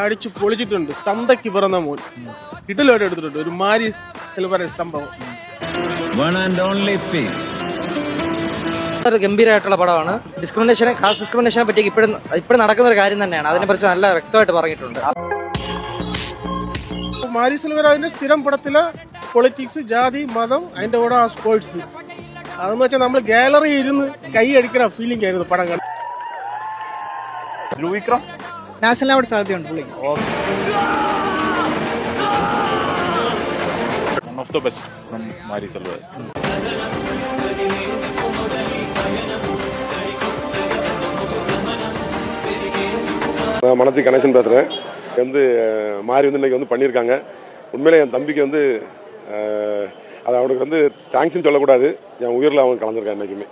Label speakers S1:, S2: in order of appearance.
S1: അടിച്ചു പൊളിച്ചിട്ടുണ്ട്. തന്തയ്ക്ക് പിറന്ന മോൻ കിട്ടലോട്ട് എടുത്തിട്ടുണ്ട്. ഒരു മാരി സിൽവർ സംഭവം.
S2: ഗംഭീരമായിട്ടുള്ള പടമാണ്. കാസ്റ്റ് ഡിസ്ക്രിമിനേഷനെ പറ്റി ഇപ്പോഴും നടക്കുന്ന ഒരു കാര്യം തന്നെയാണ്. അതിനെക്കുറിച്ച് നല്ല വ്യക്തമായിട്ട് പറഞ്ഞിട്ടുണ്ട്.
S1: മാരി സിൽവർ അതിന്റെ സ്ഥിരം പടത്തിലെ പൊളിറ്റിക്സ്, ജാതി, മതം, അതിന്റെ കൂടെ ആ സ്പോർട്സ്, അതെന്ന് വെച്ചാൽ നമ്മൾ ഗാലറി ഇരുന്ന് കൈ അടിക്കണ ഫീലിംഗ് ആയിരുന്നു പടം കണ്ട്.
S3: നാഷണൽ അവാർഡ് സാധ്യതയുണ്ട് പുള്ളി.
S4: One of the best from Mari Selvar.
S5: நான் மனத்தி கணேசன் பேசுகிறேன். வந்து மாறி வந்து இன்றைக்கி வந்து பண்ணியிருக்காங்க. உண்மையிலே என் தம்பிக்கு வந்து அது அவனுக்கு வந்து தேங்க்ஸ்ன்னு சொல்லக்கூடாது. என் உயிரில் அவன் கலந்துருக்கான் என்றைக்குமே.